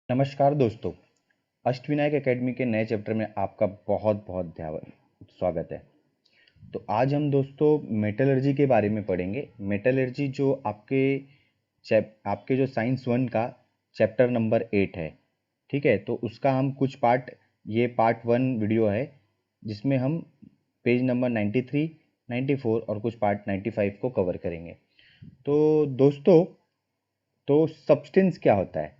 नमस्कार दोस्तों। अष्टविनायक एकेडमी के नए चैप्टर में आपका बहुत बहुत स्वागत है। तो आज हम दोस्तों मेटलर्जी के बारे में पढ़ेंगे। मेटलर्जी जो आपके जो साइंस 1 का चैप्टर नंबर 8 है, ठीक है। तो उसका हम कुछ पार्ट, ये पार्ट 1 वीडियो है जिसमें हम पेज नंबर 93, 94 और कुछ पार्ट 95 को कवर करेंगे। तो दोस्तों, तो सब्सटेंस क्या होता है?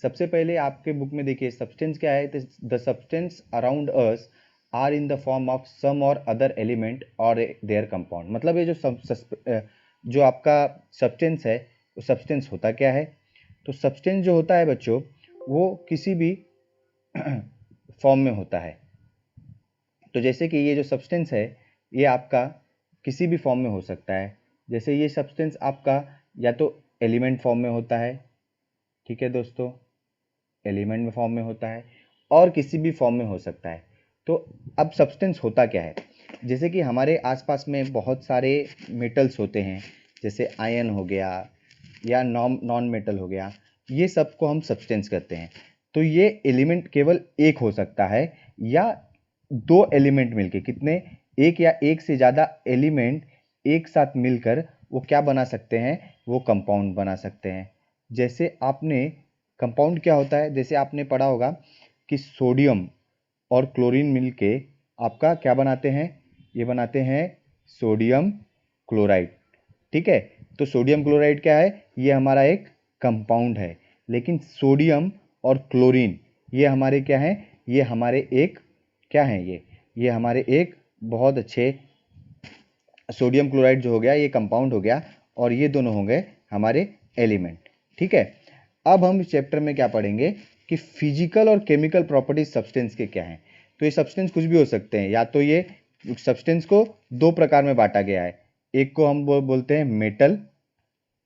सबसे पहले आपके बुक में देखिए सब्सटेंस क्या है। The substance around us are in the form of some or other element or their compound. मतलब ये जो आपका सब्सटेंस है, वो सब्सटेंस होता क्या है? तो सब्सटेंस जो होता है बच्चों, वो किसी भी फॉर्म में होता है। तो जैसे कि ये जो सब्सटेंस है, ये आपका किसी भी फॉर्म में हो सकता है। जैसे ये सब्सटेंस आपका या तो एलिमेंट फॉर्म में होता है, ठीक है दोस्तों, एलिमेंट में फॉर्म में होता है, और किसी भी फॉर्म में हो सकता है। तो अब सब्सटेंस होता क्या है? जैसे कि हमारे आसपास में बहुत सारे मेटल्स होते हैं, जैसे आयन हो गया या नॉन मेटल हो गया, ये सब को हम सब्सटेंस कहते हैं। तो ये एलिमेंट केवल एक हो सकता है या दो एलिमेंट मिलके, कितने, एक या एक से ज़्यादा एलिमेंट एक साथ मिलकर वो क्या बना सकते हैं? वो कंपाउंड बना सकते हैं। जैसे आपने कंपाउंड क्या होता है, जैसे आपने पढ़ा होगा कि सोडियम और क्लोरीन मिलके आपका क्या बनाते हैं? ये बनाते हैं सोडियम क्लोराइड, ठीक है। तो सोडियम क्लोराइड क्या है? ये हमारा एक कंपाउंड है। लेकिन सोडियम और क्लोरीन ये हमारे क्या हैं? ये हमारे एक क्या हैं? ये हमारे एक बहुत अच्छे, सोडियम क्लोराइड जो हो गया ये कंपाउंड हो गया, और ये दोनों हो गए हमारे एलिमेंट, ठीक है। अब हम इस चैप्टर में क्या पढ़ेंगे कि फिजिकल और केमिकल प्रॉपर्टीज सब्सटेंस के क्या हैं। तो ये सब्सटेंस कुछ भी हो सकते हैं, या तो ये सब्सटेंस को दो प्रकार में बांटा गया है। एक को हम बोलते हैं मेटल,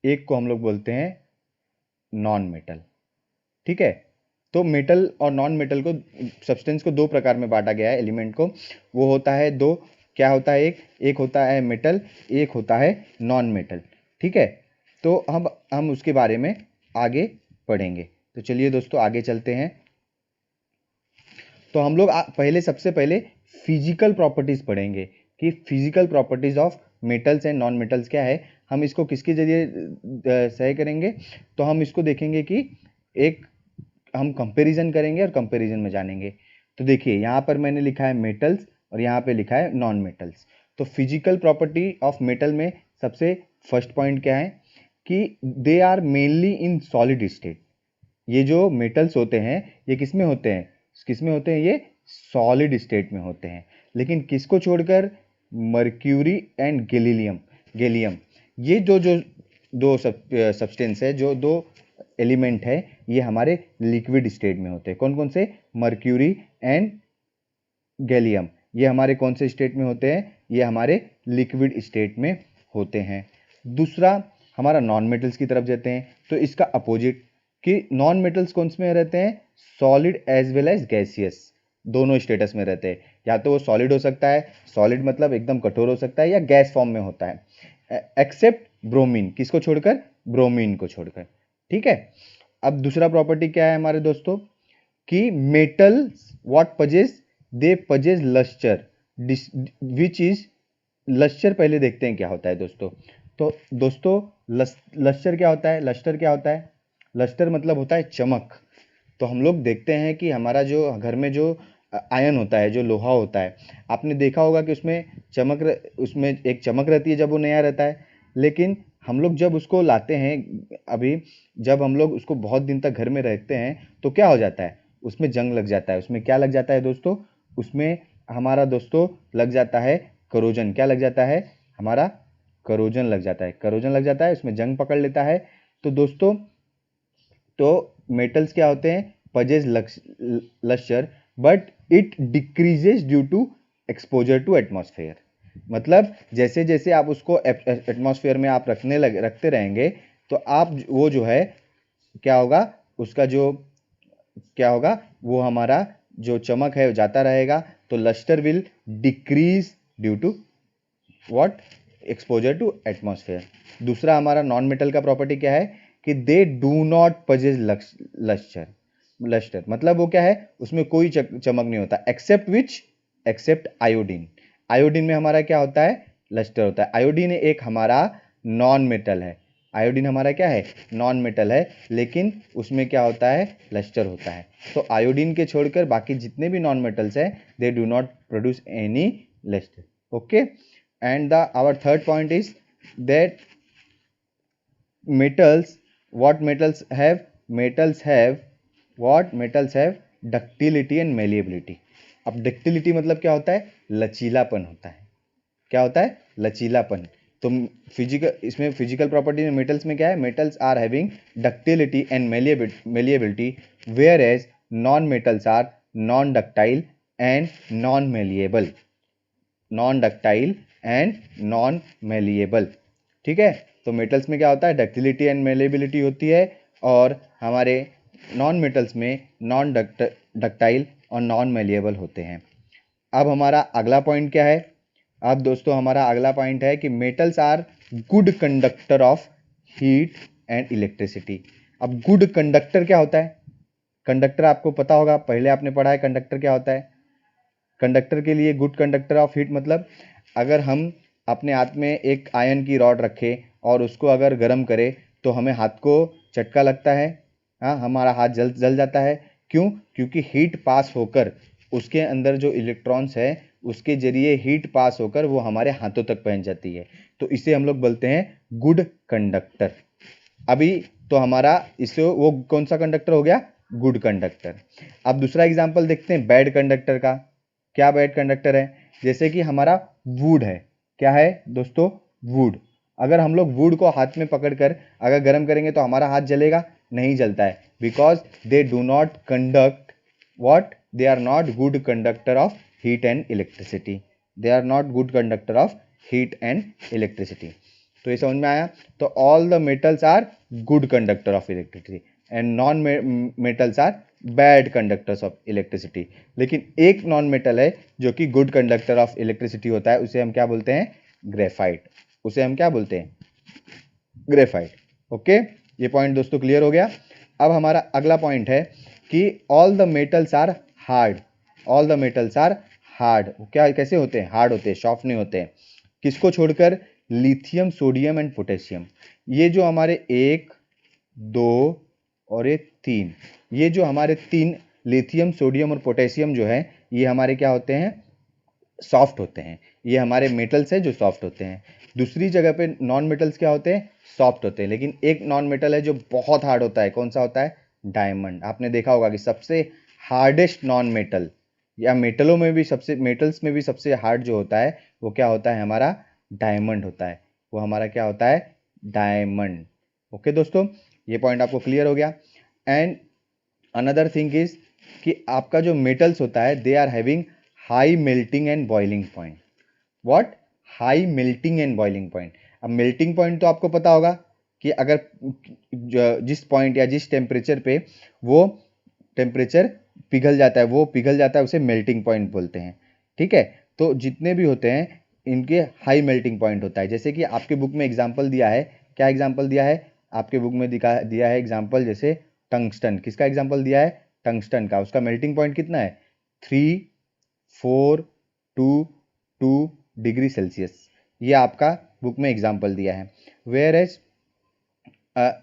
एक को हम लोग बोलते हैं नॉन मेटल, ठीक है। तो मेटल और नॉन मेटल को, सब्सटेंस को दो प्रकार में बांटा गया है, एलिमेंट को। वो होता है दो, क्या होता है? एक होता है मेटल, एक होता है नॉन मेटल, ठीक है। तो हम उसके बारे में आगे पढ़ेंगे। तो चलिए दोस्तों आगे चलते हैं। तो हम लोग पहले, सबसे पहले फिजिकल प्रॉपर्टीज पढ़ेंगे कि physical properties of metals and non metals क्या है। हम इसको किसके जरिए सही करेंगे? तो हम इसको देखेंगे कि एक, हम कंपैरिजन करेंगे और कंपैरिजन में जानेंगे। तो देखिए यहाँ पर मैंने लिखा है मेटल्स और यहाँ पे लिखा है नॉन मेटल्स। तो फिजिकल प्रॉपर्टी ऑफ मेटल में सबसे फर्स्ट पॉइंट क्या है कि they are mainly in solid state. ये जो मेटल्स होते हैं ये किस में होते हैं? ये सॉलिड स्टेट में होते हैं। लेकिन किसको छोड़कर? मर्क्यूरी एंड गैलियम, ये जो दो सब्सटेंस है, जो दो एलिमेंट है, ये हमारे लिक्विड स्टेट में होते हैं। कौन कौन से? मर्क्यूरी एंड गैलियम, ये हमारे कौन से स्टेट में होते हैं? ये हमारे लिक्विड स्टेट में होते हैं। दूसरा, हमारा नॉन मेटल्स की तरफ जाते हैं। तो इसका अपोजिट कि नॉन मेटल्स कौन से में रहते हैं? Solid as well as gaseous, दोनों स्टेटस में रहते हैं। या तो वो सॉलिड हो सकता है, सॉलिड मतलब एकदम कठोर हो सकता है, या गैस फॉर्म में होता है, एक्सेप्ट ब्रोमीन। किसको छोड़कर? ब्रोमीन को छोड़कर, ठीक है। अब दूसरा प्रॉपर्टी क्या है हमारे दोस्तों कि metals what possess, they possess lustre, which is, lustre पहले देखते हैं क्या होता है दोस्तों। तो दोस्तों लस्टर क्या होता है? लस्टर क्या होता है? लस्टर मतलब होता है चमक। तो हम लोग देखते हैं कि हमारा जो घर में जो आयन होता है, जो लोहा होता है, आपने देखा होगा कि उसमें एक चमक रहती है जब वो नया रहता है। लेकिन हम लोग जब उसको लाते हैं, अभी जब हम लोग उसको बहुत दिन तक घर में रखते हैं, तो क्या हो जाता है? उसमें जंग लग जाता है। उसमें क्या लग जाता है दोस्तों? उसमें हमारा दोस्तों लग जाता है करोजन। क्या लग जाता है? हमारा करोजन लग जाता है। करोजन लग जाता है, उसमें जंग पकड़ लेता है। तो दोस्तों, तो मेटल्स क्या होते हैं? Possess lustre, but it decreases due to exposure to atmosphere. मतलब जैसे जैसे आप उसको एटमॉस्फेयर में आप रखते रहेंगे, तो आप वो जो है क्या होगा, उसका जो क्या होगा, वो हमारा जो चमक है वो जाता रहेगा। तो lustre will decrease due to what? Exposure to atmosphere. दूसरा हमारा नॉन मेटल का प्रॉपर्टी क्या है कि they do not possess lustre. Lustre मतलब वो क्या है, उसमें कोई चमक नहीं होता, except which, except iodine. Iodine में हमारा क्या होता है, लस्टर होता है। आयोडीन एक हमारा नॉन मेटल है, आयोडीन हमारा क्या है, नॉन मेटल है, लेकिन उसमें क्या होता है, लस्टर होता है। तो आयोडीन के छोड़कर बाकी जितने भी नॉन मेटल्स हैं, they do not produce any lustre. Okay, and the our third point is that metals, what metals have, metals have, what metals have ductility and malleability। अब डक्टिलिटी मतलब क्या होता है, लचीलापन होता है। क्या होता है, लचीलापन। तो फिजिकल, इसमें फिजिकल प्रॉपर्टी में मेटल्स में क्या है, metals are having ductility and malleability, whereas non metals are non ductile and non malleable, non ductile and non malleable. ठीक है, तो मेटल्स में क्या होता है, डक्टिलिटी एंड मेलेबिलिटी होती है, और हमारे नॉन मेटल्स में नॉन डक्टाइल और नॉन मेलिएबल होते हैं। अब हमारा अगला पॉइंट क्या है, अब दोस्तों हमारा अगला पॉइंट है कि metals are good conductor of heat and electricity. अब गुड कंडक्टर क्या होता है, कंडक्टर आपको पता होगा, पहले आपने पढ़ा है कंडक्टर क्या होता है। कंडक्टर के लिए गुड कंडक्टर ऑफ हीट मतलब अगर हम अपने हाथ में एक आयन की रॉड रखें और उसको अगर गर्म करें तो हमें हाथ को झटका लगता है, हाँ, हमारा हाथ जल जाता है। क्यों, क्योंकि हीट पास होकर उसके अंदर जो इलेक्ट्रॉन्स है उसके जरिए हीट पास होकर वो हमारे हाथों तक पहुंच जाती है, तो इसे हम लोग बोलते हैं गुड कंडक्टर। अभी तो हमारा इससे वो कौन सा कंडक्टर हो गया, गुड कंडक्टर। अब दूसरा एग्जांपल देखते हैं बैड कंडक्टर का। क्या बैड कंडक्टर है, जैसे कि हमारा वुड है, क्या है दोस्तों, वुड। अगर हम लोग वुड को हाथ में पकड़कर अगर गर्म करेंगे तो हमारा हाथ जलेगा, नहीं जलता है, because they do not conduct what, they are not good conductor of heat and electricity, they are not good conductor of heat and electricity. तो ये समझ में आया। तो all the metals are good conductor of electricity and non metals are bad conductors of electricity. लेकिन एक non metal है जो कि गुड कंडक्टर ऑफ इलेक्ट्रिसिटी होता है, उसे हम क्या बोलते हैं, ग्रेफाइट। उसे हम क्या बोलते हैं, ग्रेफाइट। ओके, ये पॉइंट दोस्तों क्लियर हो गया। अब हमारा अगला पॉइंट है कि all the metals are hard, all the metals are hard. क्या, कैसे होते हैं, हार्ड होते हैं, सॉफ्ट नहीं होते हैं। किसको छोड़कर, लिथियम, सोडियम एंड पोटेशियम। ये जो हमारे 1, 2 और ये 3, ये जो हमारे 3 लिथियम, सोडियम और पोटेशियम जो है, ये हमारे क्या होते हैं, सॉफ्ट होते हैं। ये हमारे मेटल्स हैं जो सॉफ्ट होते हैं। दूसरी जगह पे नॉन मेटल्स क्या होते हैं, सॉफ्ट होते हैं। लेकिन एक नॉन मेटल है जो बहुत हार्ड होता है, कौन सा होता है, डायमंड। आपने देखा होगा कि सबसे हार्डेस्ट नॉन मेटल, या मेटलों में भी सबसे, मेटल्स में भी सबसे हार्ड जो होता है वो क्या होता है, हमारा डायमंड होता है। वो हमारा क्या होता है, डायमंड। ओके दोस्तों, ये पॉइंट आपको क्लियर हो गया। एंड अनदर थिंग इज कि आपका जो मेटल्स होता है, they are having high melting and boiling point. What, high melting and boiling point. अब मेल्टिंग पॉइंट तो आपको पता होगा कि अगर जिस पॉइंट या जिस टेम्परेचर पे वो टेम्परेचर पिघल जाता है, वो पिघल जाता है, उसे मेल्टिंग पॉइंट बोलते हैं। ठीक है, तो जितने भी होते हैं इनके हाई मेल्टिंग पॉइंट होता है। जैसे कि आपके बुक में एग्जाम्पल दिया है, क्या एग्जाम्पल दिया है आपके बुक में, दिया है एग्जाम्पल, जैसे टंगस्टन। किसका एग्जाम्पल दिया है, टंगस्टन का। उसका मेल्टिंग पॉइंट कितना है, 3, 4, 2, 2 डिग्री सेल्सियस। ये आपका बुक में एग्जाम्पल दिया है। Whereas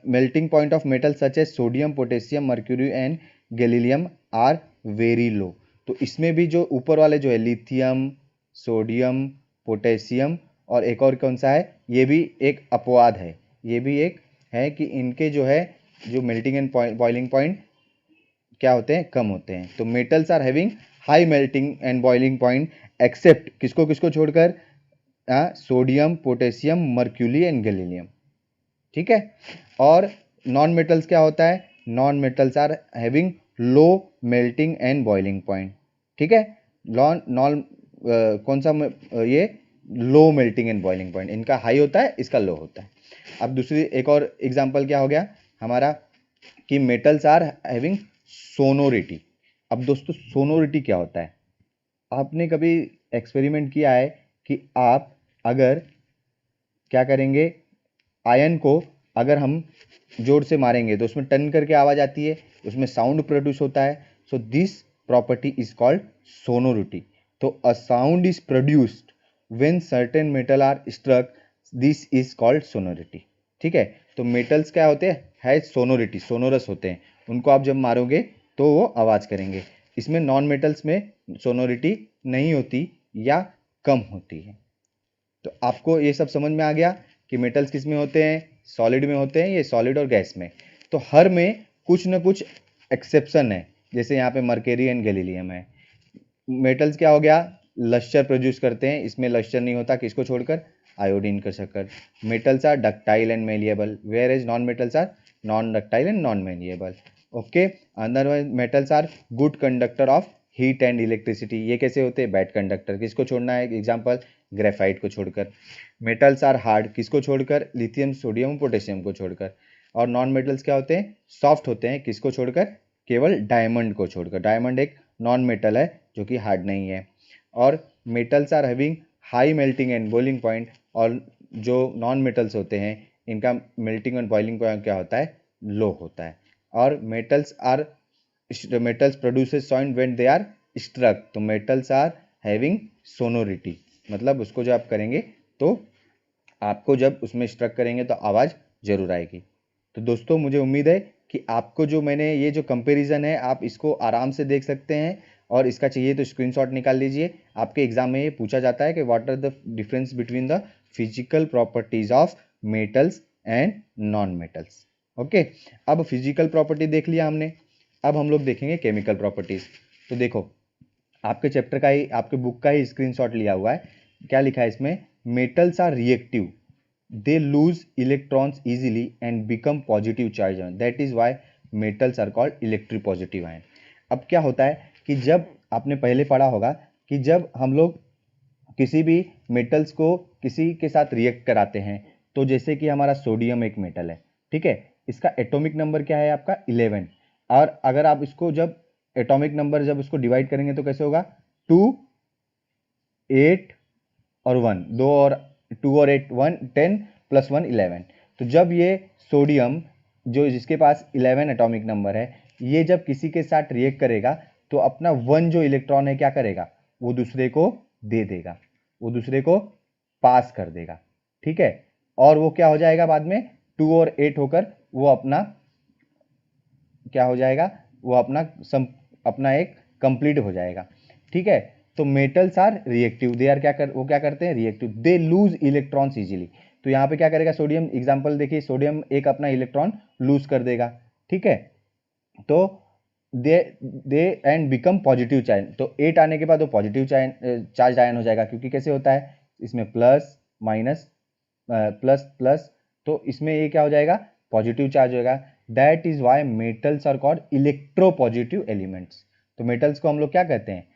melting point of metal such as sodium, potassium, mercury and gallium are very low. तो इसमें भी जो ऊपर वाले जो है, लिथियम, सोडियम, पोटेशियम और एक और कौन सा है, ये भी एक अपवाद है। ये भी एक है कि इनके जो है, जो मेल्टिंग एंड बॉइलिंग पॉइंट क्या होते हैं, कम होते हैं। तो metals are having high melting and boiling point except किसको किसको छोड़कर, sodium, potassium, mercury and gallium. ठीक है, और नॉन मेटल्स क्या होता है, non metals are having low melting and boiling point. ठीक है, नॉन नॉन कौन सा ये low melting and boiling point, इनका हाई होता है, इसका लो होता है। अब दूसरी एक और एग्जांपल क्या हो गया हमारा, कि मेटल्स आर हैविंग सोनोरिटी। अब दोस्तों सोनोरिटी क्या होता है, आपने कभी एक्सपेरिमेंट किया है कि आप अगर क्या करेंगे, आयन को अगर हम जोर से मारेंगे तो उसमें टन करके आवाज़ आती है, उसमें साउंड प्रोड्यूस होता है, so this property is called sonority. तो a sound is produced when certain metal are struck, this is called sonority. ठीक है, तो मेटल्स क्या होते हैं, है सोनोरिटी, सोनोरस होते हैं, उनको आप जब मारोगे तो वो आवाज़ करेंगे। इसमें नॉन मेटल्स में सोनोरिटी नहीं होती या कम होती है। तो आपको ये सब समझ में आ गया कि मेटल्स किस में होते हैं, सॉलिड में होते हैं, ये सॉलिड और गैस में। तो हर में कुछ ना कुछ एक्सेप्शन है, जैसे यहाँ पे मर्केरी एंड गैलीलियम है। मेटल्स क्या हो गया, लस्टर प्रोड्यूस करते हैं, इसमें लस्टर नहीं होता, किसको छोड़कर, आयोडीन का शक्कर। Metals are ductile and malleable, whereas non metals are non ductile and non malleable. Okay, otherwise metals are good conductor of heat and electricity, ये कैसे होते हैं, बैड कंडक्टर, किसको छोड़ना है, एग्जाम्पल ग्रेफाइट को छोड़कर। मेटल्स आर हार्ड, किसको छोड़कर, लिथियम सोडियम पोटेशियम को छोड़कर। और नॉन मेटल्स क्या होते हैं, सॉफ्ट होते हैं, किसको छोड़कर, केवल डायमंड को छोड़कर। डायमंड एक नॉन मेटल है जो कि हार्ड नहीं है। और metals are having high melting and boiling point, और जो नॉन मेटल्स होते हैं इनका मेल्टिंग एंड बॉइलिंग पॉइंट क्या होता है, लो होता है। और metals produces sound when they are struck, तो मेटल्स आर हैविंग सोनोरिटी, मतलब उसको जब आप करेंगे तो आपको जब उसमें स्ट्रक करेंगे तो आवाज़ जरूर आएगी। तो दोस्तों मुझे उम्मीद है कि आपको जो मैंने ये जो कंपैरिजन है आप इसको आराम से देख सकते हैं, और इसका चाहिए तो स्क्रीनशॉट निकाल लीजिए। आपके एग्जाम में ये पूछा जाता है कि what are the difference between the physical properties of metals and non metals. Okay, अब फिजिकल प्रॉपर्टी देख लिया हमने, अब हम लोग देखेंगे केमिकल प्रॉपर्टीज। तो देखो, आपके चैप्टर का ही, आपके बुक का ही स्क्रीनशॉट लिया हुआ है। क्या लिखा है इसमें, metals are reactive, they lose electrons easily and become positive charge ion, that is why metals are called electropositive ion। अब क्या होता है कि जब आपने पहले पढ़ा होगा कि जब हम लोग किसी भी मेटल्स को किसी के साथ रिएक्ट कराते हैं, तो जैसे कि हमारा सोडियम एक मेटल है, ठीक है, इसका एटॉमिक नंबर क्या है आपका 11, और अगर आप इसको जब एटॉमिक नंबर जब उसको डिवाइड करेंगे तो कैसे होगा, 2 8 और 1, 2 और 2 और 8 1 10 प्लस 1 11। तो जब ये सोडियम जो जिसके पास 11 एटॉमिक नंबर है, ये जब किसी के साथ रिएक्ट करेगा तो अपना 1 जो इलेक्ट्रॉन है क्या करेगा, वो दूसरे को दे देगा, वो दूसरे को पास कर देगा। ठीक है, और वो क्या हो जाएगा बाद में, 2 और 8 होकर वो अपना क्या हो जाएगा, वो अपना एक कंप्लीट हो जाएगा। ठीक है, तो metals are reactive, they are वो क्या करते हैं, reactive, they lose electrons easily. तो यहाँ पे क्या करेगा सोडियम, एग्जांपल देखिए, सोडियम एक अपना इलेक्ट्रॉन लूज कर देगा। ठीक है, तो दे एंड बिकम पॉजिटिव चार्ज, तो 8 आने के बाद वो पॉजिटिव चार्ज आयन हो जाएगा, क्योंकि कैसे होता है इसमें प्लस माइनस प्लस प्लस, तो इसमें ये क्या हो जाएगा, पॉजिटिव चार्ज होगा। That is why metals are called electropositive elements. तो मेटल्स को हम लोग क्या कहते हैं,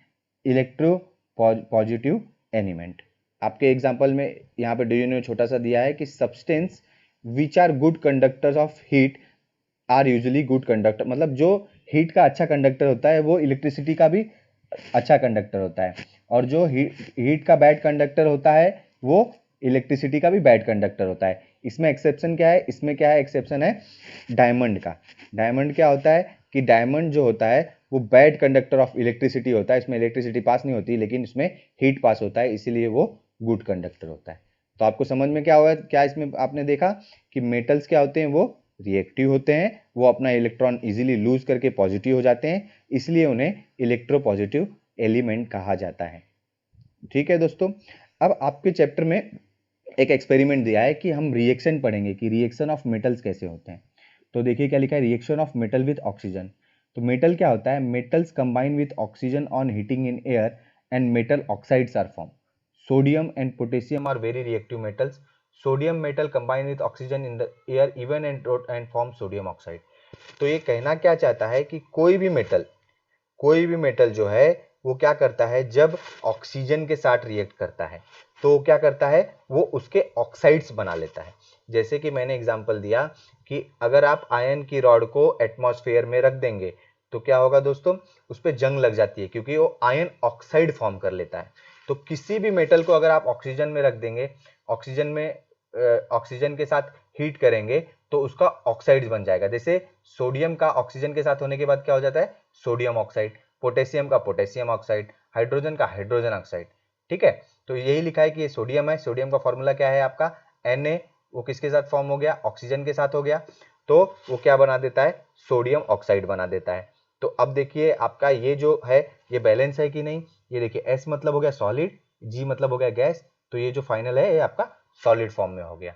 इलेक्ट्रो पॉजिटिव एलिमेंट। आपके एग्जांपल में यहाँ पे डीएनए छोटा सा दिया है कि substance which are good conductors of heat are usually good conductor, मतलब जो हीट का अच्छा कंडक्टर होता है वो इलेक्ट्रिसिटी का भी अच्छा कंडक्टर होता है, और जो हीट का बैड कंडक्टर होता है वो इलेक्ट्रिसिटी का भी बैड कंडक्टर होता है। इसमें एक्सेप्शन क्या है, इसमें क्या है, एक्सेप्शन है डायमंड का। डायमंड क्या होता है कि डायमंड जो होता है वो बैड कंडक्टर ऑफ इलेक्ट्रिसिटी होता है, इसमें इलेक्ट्रिसिटी पास नहीं होती लेकिन इसमें हीट पास होता है, इसीलिए वो गुड कंडक्टर होता है। तो आपको समझ में क्या हुआ, क्या इसमें आपने देखा कि मेटल्स क्या होते हैं, वो रिएक्टिव होते हैं, वो अपना इलेक्ट्रॉन इजीली लूज करके पॉजिटिव हो जाते हैं, इसलिए उन्हें इलेक्ट्रोपॉजिटिव एलिमेंट कहा जाता है। ठीक है दोस्तों, अब आपके चैप्टर में एक एक्सपेरिमेंट दिया है कि हम रिएक्शन पढ़ेंगे कि रिएक्शन ऑफ मेटल्स कैसे होते हैं। तो देखिए क्या लिखा है, reaction of metal with oxygen. तो मेटल क्या होता है, metals combine with oxygen on heating in air and metal oxides are form. Sodium and potassium are very reactive metals. Sodium metal combine with oxygen in the air even and form sodium oxide. तो ये कहना क्या चाहता है कि कोई भी metal जो है वो क्या करता है, जब ऑक्सीजन के साथ रिएक्ट करता है तो क्या करता है, वो उसके ऑक्साइड्स बना लेता है। जैसे कि मैंने एग्जांपल दिया कि अगर आप आयन की रॉड को एटमॉस्फेयर में रख देंगे तो क्या होगा दोस्तों, उस पर जंग लग जाती है क्योंकि वो आयन ऑक्साइड फॉर्म कर लेता है। तो किसी भी मेटल को अगर आप ऑक्सीजन में रख देंगे, ऑक्सीजन के साथ हीट करेंगे तो तो उसका ऑक्साइड बन जाएगा। जैसे सोडियम का ऑक्सीजन के साथ होने के बाद क्या हो जाता है, सोडियम ऑक्साइड, पोटेशियम का पोटेशियम ऑक्साइड, हाइड्रोजन का हाइड्रोजन ऑक्साइड। ठीक है, तो यही लिखा है कि ये सोडियम है, सोडियम का फॉर्मूला क्या है आपका Na, वो किसके साथ फॉर्म हो गया, ऑक्सीजन के साथ हो गया, तो वो क्या बना देता है, सोडियम ऑक्साइड बना देता है। तो अब देखिए आपका ये जो है ये बैलेंस है कि नहीं, ये देखिए S मतलब हो गया सॉलिड, G मतलब हो गया गैस, तो ये जो फाइनल है ये आपका सॉलिड फॉर्म में हो गया।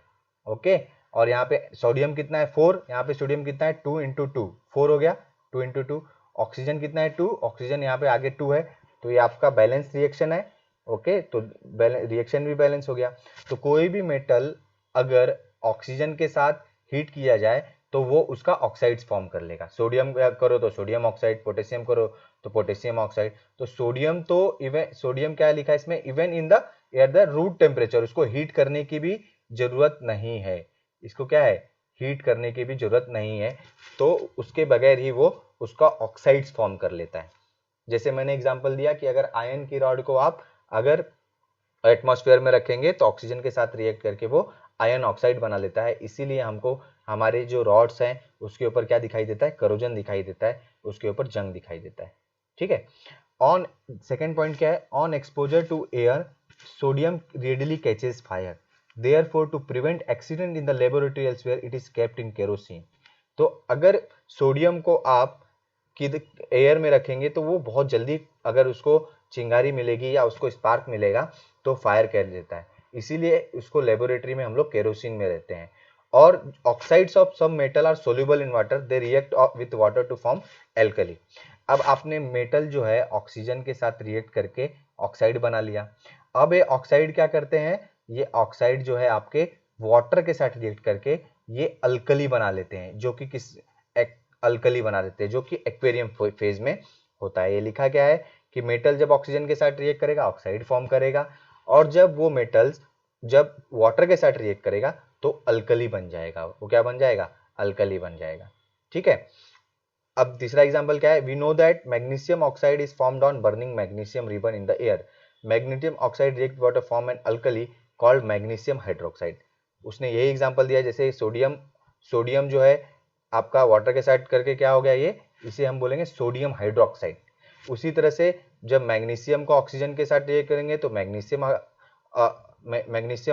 ओके, और यहाँ पे सोडियम कितना है 4, यहाँ पे सोडियम कितना है 2 × 2, 4 हो गया, 2 × 2, ऑक्सीजन कितना है 2, ऑक्सीजन यहाँ पे आगे 2 है, तो ये आपका बैलेंस रिएक्शन है। ओके, तो रिएक्शन भी बैलेंस हो गया। तो कोई भी मेटल अगर ऑक्सीजन के साथ हीट किया जाए तो वो उसका ऑक्साइड्स फॉर्म कर लेगा। सोडियम करो तो सोडियम ऑक्साइड, पोटेशियम करो तो पोटेशियम ऑक्साइड। तो सोडियम तो इवन सोडियम क्या लिखा है इसमें, even in the at the room temperature, उसको हीट करने की भी जरूरत नहीं है, इसको क्या है, हीट करने की भी जरूरत नहीं है, तो उसके बगैर ही वो उसका ऑक्साइड्स फॉर्म कर लेता है। जैसे मैंने एग्जांपल दिया कि अगर आयन की रॉड को आप अगर एटमॉस्फेयर में रखेंगे तो ऑक्सीजन के साथ रिएक्ट करके वो आयन ऑक्साइड बना लेता है, इसीलिए हमको हमारे जो रॉड्स हैं उसके ऊपर क्या दिखाई देता है, करोजन दिखाई देता है, उसके ऊपर जंग दिखाई देता है। ठीक है, ऑन सेकेंड पॉइंट क्या है, on exposure to air sodium readily catches fire, therefore to prevent accident in the laboratory elsewhere it is kept in kerosene. तो अगर सोडियम को आप एयर में रखेंगे तो वो बहुत जल्दी अगर उसको चिंगारी मिलेगी या उसको स्पार्क मिलेगा तो फायर कर देता है, इसीलिए उसको लेबोरेटरी में हम लोग केरोसिन में रहते हैं। और oxides of some metal are soluble in water, they react with water to form alkali. अब आपने मेटल जो है ऑक्सीजन के साथ रिएक्ट करके ऑक्साइड बना लिया। अब ये ऑक्साइड क्या करते हैं, ये ऑक्साइड जो है आपके वाटर के साथ रिएक्ट करके ये अल्कली बना लेते हैं, जो कि किस अल्कली बना देते हैं, जो कि एक्वेरियम फेज में होता है। ये लिखा क्या है कि मेटल जब ऑक्सीजन के साथ रिएक्ट करेगा ऑक्साइड फॉर्म करेगा, और जब वो मेटल्स जब वाटर के साथ रिएक्ट करेगा तो अल्कली बन जाएगा, वो क्या बन जाएगा, अल्कली बन जाएगा। ठीक है, अब तीसरा एग्जांपल क्या है, we know that magnesium oxide is formed on burning magnesium ribbon in the air, magnesium oxide react water form an alkali called magnesium hydroxide. उसने यही एग्जांपल दिया, जैसे सोडियम जो है आपका वाटर के साथ करके क्या हो गया, ये इसे हम बोलेंगे सोडियम हाइड्रोक्साइड। उसी तरह से जब मैग्नीशियम को ऑक्सीजन के साथ रिएक्ट करेंगे तो मैग्नीशियम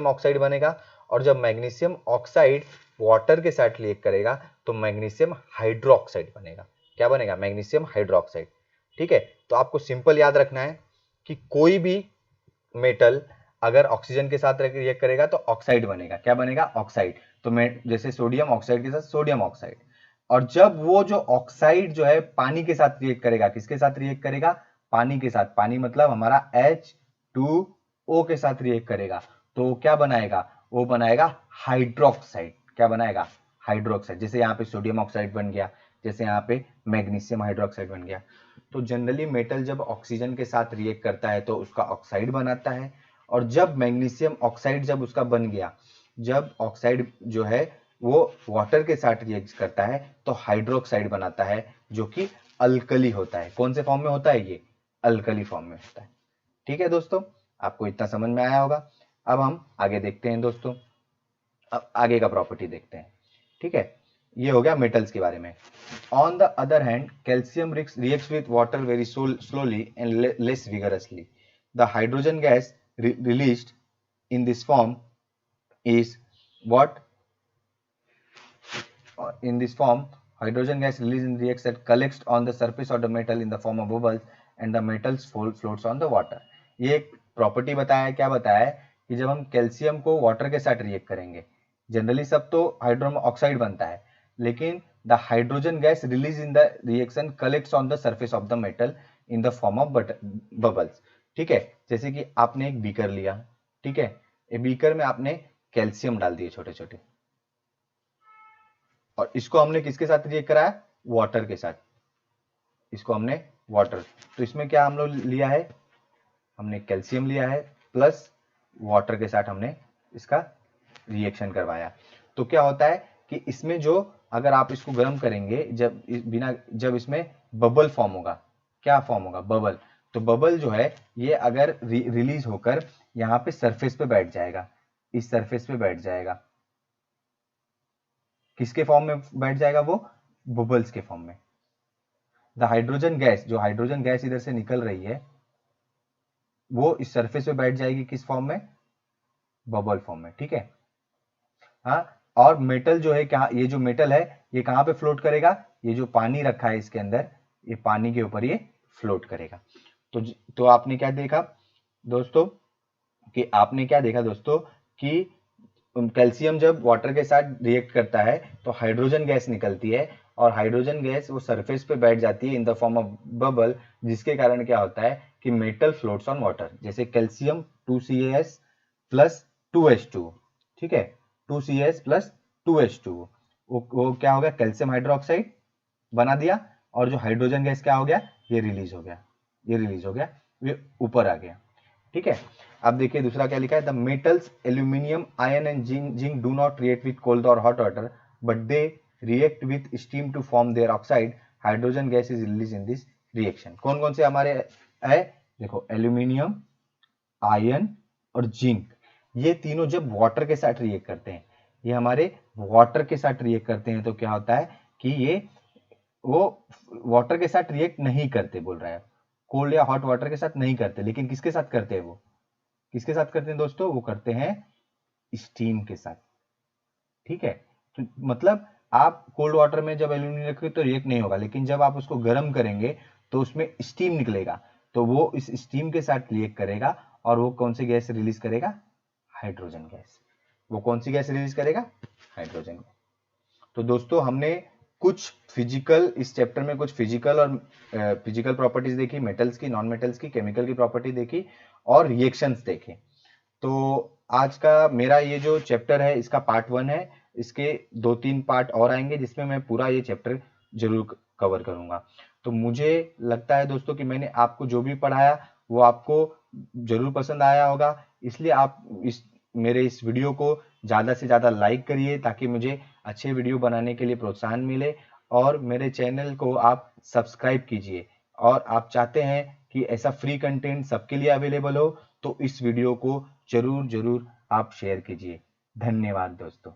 ऑक्साइड बनेगा, और जब मैग्नीशियम ऑक्साइड वाटर के साथ रिएक्ट करेगा तो मैग्नीशियम हाइड्रोक्साइड बनेगा। क्या बनेगा, मैग्नीशियम हाइड्रोक्साइड। ठीक है, तो आपको सिंपल याद रखना है कि कोई भी मेटल अगर ऑक्सीजन के साथ रिएक्ट करेगा तो ऑक्साइड बनेगा। क्या बनेगा, ऑक्साइड। तो जैसे सोडियम ऑक्साइड के साथ सोडियम ऑक्साइड, और जब वो जो ऑक्साइड जो है पानी के साथ रिएक्ट करेगा, किसके साथ रिएक्ट करेगा, पानी के साथ, पानी मतलब हमारा H2O के साथ रिएक्ट करेगा, तो क्या बनाएगा, वो बनाएगा हाइड्रोक्साइड। क्या बनाएगा, हाइड्रोक्साइड। जैसे यहाँ पे सोडियम ऑक्साइड बन गया, जैसे यहाँ पे मैग्नीशियम हाइड्रोक्साइड बन गया। तो जनरली मेटल जब ऑक्सीजन के साथ रिएक्ट करता है तो उसका ऑक्साइड बनाता है, और जब मैग्नीशियम ऑक्साइड जब उसका बन गया, जब ऑक्साइड जो है वो वाटर के साथ रिएक्ट करता है तो हाइड्रोक्साइड बनाता है, जो कि अल्कली होता है। कौन से फॉर्म में होता है, ये अल्कली फॉर्म में होता है। ठीक है दोस्तों, आपको इतना समझ में आया होगा। अब हम आगे देखते हैं दोस्तों, अब आगे का प्रॉपर्टी देखते हैं। ठीक है, ये हो गया मेटल्स के बारे में। On the other hand calcium reacts with water very slowly and less vigorously. The hydrogen gas released in this form is what, in this form hydrogen gas released in reacts that collects on the surface of the metal in the form of bubbles and the metals floats on the water। ये एक property बताया, क्या बताया है कि जब हम calcium को वाटर के साथ रिएक्ट करेंगे, जनरली सब तो हाइड्रोजन ऑक्साइड बनता है, लेकिन the hydrogen gas release in the reaction collects on the surface of the metal in the form of bubbles. ठीक है, जैसे कि आपने एक बीकर लिया, ठीक है, ये बीकर में आपने कैल्शियम डाल दिए छोटे छोटे, और इसको हमने किसके साथ रिएक्ट कराया, वाटर के साथ, इसको हमने वाटर, तो इसमें क्या हम लोग लिया है, हमने कैल्शियम लिया है प्लस वाटर के साथ हमने इसका रिएक्शन करवाया। तो क्या होता है कि इसमें जो अगर आप इसको गर्म करेंगे, जब इसमें बबल फॉर्म होगा, क्या फॉर्म होगा, बबल। तो बबल जो है ये अगर रिलीज होकर यहाँ पे सरफेस पे बैठ जाएगा, इस सरफेस पे बैठ जाएगा, किसके फॉर्म में बैठ जाएगा वो, बबल्स के फॉर्म में। द हाइड्रोजन गैस, जो हाइड्रोजन गैस इधर से निकल रही है वो इस सरफेस पे बैठ जाएगी किस फॉर्म में, बबल फॉर्म में, ठीक है। हाँ, और मेटल जो है क्या, ये जो मेटल है ये कहाँ पे फ्लोट करेगा, ये जो पानी रखा है इसके अंदर, ये पानी के ऊपर ये फ्लोट करेगा। तो आपने क्या देखा दोस्तों, कि आपने क्या देखा दोस्तों कि कैल्शियम जब वाटर के साथ रिएक्ट करता है तो हाइड्रोजन गैस निकलती है, और हाइड्रोजन गैस वो सरफेस पे बैठ जाती है इन द फॉर्म ऑफ बबल, जिसके कारण क्या होता है कि मेटल फ्लोट्स ऑन वाटर। जैसे कैल्शियम 2CaS प्लस 2H2, ठीक है, 2CS प्लस 2H2, वो क्या हो गया, कैल्शियम हाइड्रोक्साइड बना दिया, और जो हाइड्रोजन गैस क्या हो गया, ये रिलीज हो गया, ये ऊपर आ गया, ठीक है। अब देखिए दूसरा क्या लिखा है, the metals aluminium, iron and zinc do not react with cold or hot water, but they react with steam to form their oxide, hydrogen gas is release in this reaction. कौन कौन से हमारे है, देखो एल्यूमिनियम, आयरन और zinc, ये तीनों जब वाटर के साथ रिएक्ट करते हैं, ये हमारे वाटर के साथ रिएक्ट करते हैं, तो क्या होता है कि ये वो वाटर के साथ रिएक्ट नहीं करते, बोल रहा है कोल्ड या हॉट वाटर के साथ नहीं करते, लेकिन किसके साथ करते हैं, वो किसके साथ करते हैं दोस्तों, वो करते हैं स्टीम के साथ, ठीक है। तो मतलब आप कोल्ड वाटर में जब एल्यूमिनियम रखोगे तो रिएक्ट नहीं होगा, लेकिन जब आप उसको गर्म करेंगे तो उसमें स्टीम निकलेगा, तो वो इस स्टीम के साथ रिएक्ट करेगा, और वो कौन सी गैस रिलीज करेगा, हाइड्रोजन गैस। वो कौन सी गैस रिलीज करेगा, हाइड्रोजन गैस। तो दोस्तों हमने कुछ फिजिकल, इस चैप्टर में कुछ फिजिकल और फिजिकल प्रॉपर्टीज देखी, मेटल्स की, नॉन मेटल्स की, केमिकल की प्रॉपर्टी देखी, और रिएक्शंस देखे। तो आज का मेरा ये जो चैप्टर है इसका पार्ट 1 है, इसके 2-3 पार्ट और आएंगे जिसमें मैं पूरा ये चैप्टर जरूर कवर करूंगा। तो मुझे लगता है दोस्तों कि मैंने आपको जो भी पढ़ाया वो आपको जरूर पसंद आया होगा, इसलिए आप मेरे इस वीडियो को ज़्यादा से ज़्यादा लाइक करिए ताकि मुझे अच्छे वीडियो बनाने के लिए प्रोत्साहन मिले, और मेरे चैनल को आप सब्सक्राइब कीजिए, और आप चाहते हैं कि ऐसा फ्री कंटेंट सबके लिए अवेलेबल हो तो इस वीडियो को जरूर आप शेयर कीजिए। धन्यवाद दोस्तों।